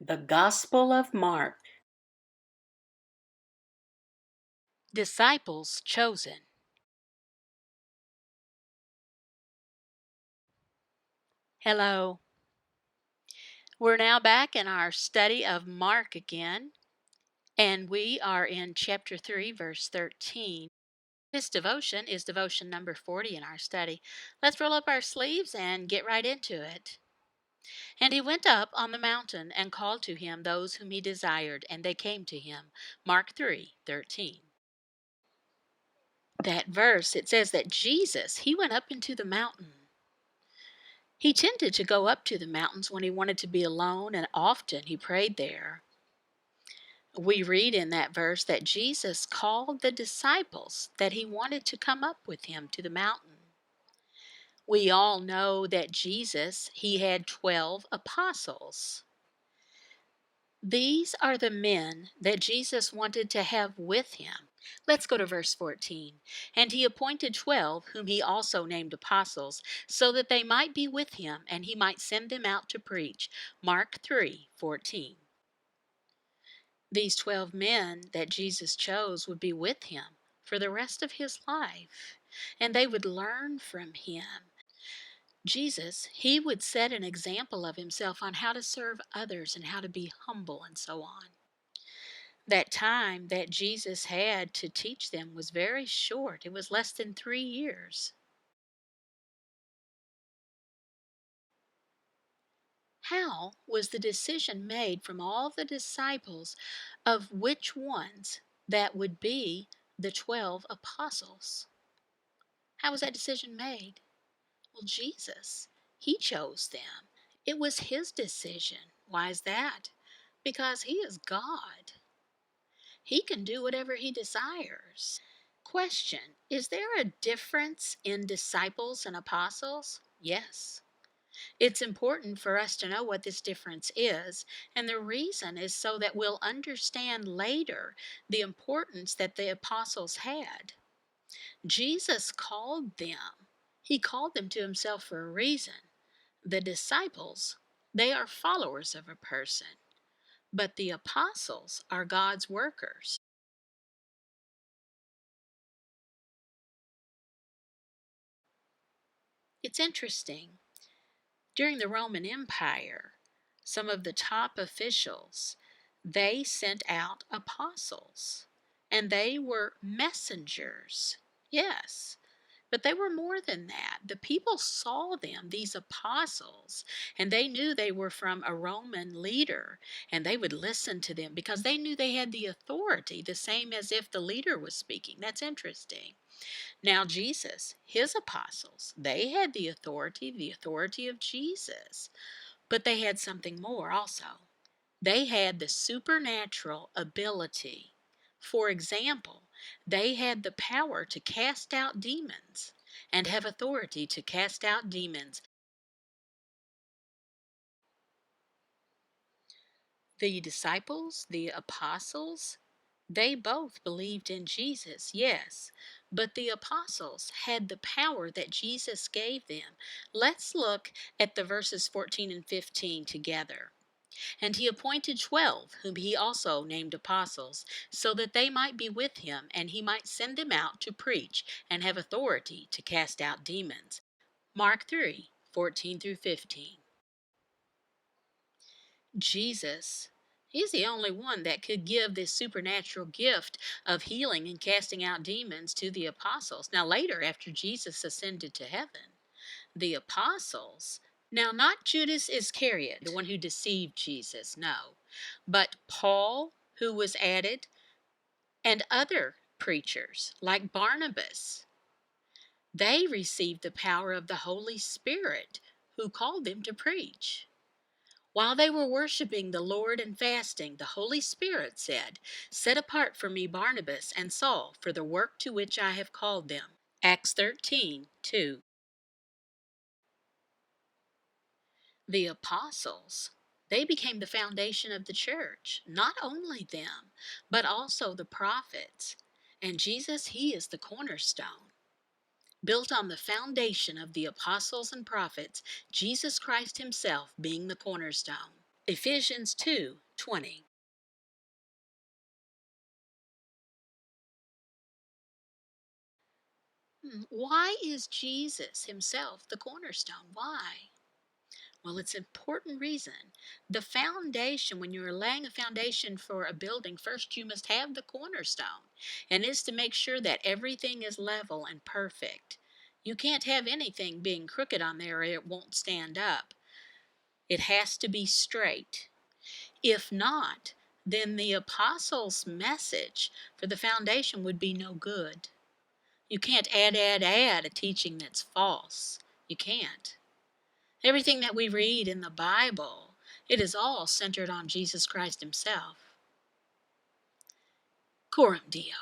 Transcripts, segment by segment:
The Gospel of Mark. Disciples chosen. Hello. We're now back in our study of Mark again, and we are in chapter 3, verse 13. This devotion is devotion number 40 in our study. Let's roll up our sleeves and get right into it. And he went up on the mountain and called to him those whom he desired, and they came to him. Mark 3:13. That verse, it says that Jesus, he went up into the mountain. He tended to go up to the mountains when he wanted to be alone, and often he prayed there. We read in that verse that Jesus called the disciples that he wanted to come up with him to the mountain. We all know that Jesus, he had 12 apostles. These are the men that Jesus wanted to have with him. Let's go to verse 14. And he appointed 12, whom he also named apostles, so that they might be with him, and he might send them out to preach. Mark 3:14. These 12 men that Jesus chose would be with him for the rest of his life, and they would learn from him. Jesus, he would set an example of himself on how to serve others and how to be humble and so on. That time that Jesus had to teach them was very short. It was less than 3 years. How was the decision made from all the disciples of which ones that would be the 12 apostles? How was that decision made? Well, Jesus, he chose them. It was his decision. Why is that? Because he is God. He can do whatever he desires. Question: is there a difference in disciples and apostles? Yes. It's important for us to know what this difference is, and the reason is so that we'll understand later the importance that the apostles had. Jesus called them. He called them to himself for a reason. The disciples, they are followers of a person, but the apostles are God's workers. It's interesting. During the Roman Empire, some of the top officials, they sent out apostles, and they were messengers. Yes, but they were more than that. The people saw them, these apostles, and they knew they were from a Roman leader, and they would listen to them because they knew they had the authority, the same as if the leader was speaking. That's interesting. Now, Jesus, his apostles, they had the authority of Jesus, but they had something more also. They had the supernatural ability. For example, they had the power to cast out demons and have authority to cast out demons. The disciples, the apostles, they both believed in Jesus, yes, but the apostles had the power that Jesus gave them. Let's look at the verses 14 and 15 together. And he appointed 12, whom he also named apostles, so that they might be with him, and he might send them out to preach and have authority to cast out demons. Mark 3:14 through 15. Jesus, he's the only one that could give this supernatural gift of healing and casting out demons to the apostles. Now, later, after Jesus ascended to heaven, the apostles, now not Judas Iscariot, the one who deceived Jesus, no, but Paul, who was added, and other preachers like Barnabas, they received the power of the Holy Spirit who called them to preach. While they were worshiping the Lord and fasting, the Holy Spirit said, "Set apart for me Barnabas and Saul for the work to which I have called them." Acts 13:2. The apostles, they became the foundation of the church. Not only them, but also the prophets. And Jesus, he is the cornerstone. Built on the foundation of the apostles and prophets, Jesus Christ himself being the cornerstone. Ephesians 2:20. Why is Jesus himself the cornerstone? Why? Well, it's an important reason. The foundation, when you're laying a foundation for a building, first you must have the cornerstone, and it's to make sure that everything is level and perfect. You can't have anything being crooked on there or it won't stand up. It has to be straight. If not, then the apostles' message for the foundation would be no good. You can't add a teaching that's false. You can't. Everything that we read in the Bible, it is all centered on Jesus Christ himself. Coram Deo.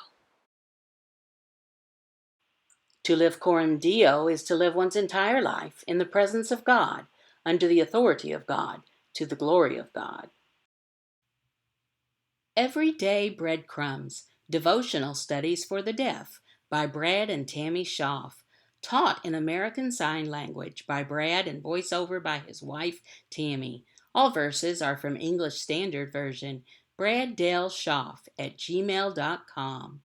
To live coram deo is to live one's entire life in the presence of God, under the authority of God, to the glory of God. Everyday Breadcrumbs, Devotional Studies for the Deaf by Brad and Tammy Schaaf. Taught in American Sign Language by Brad and voiceover by his wife, Tammy. All verses are from English Standard Version. BradDaleSchaaf at gmail.com.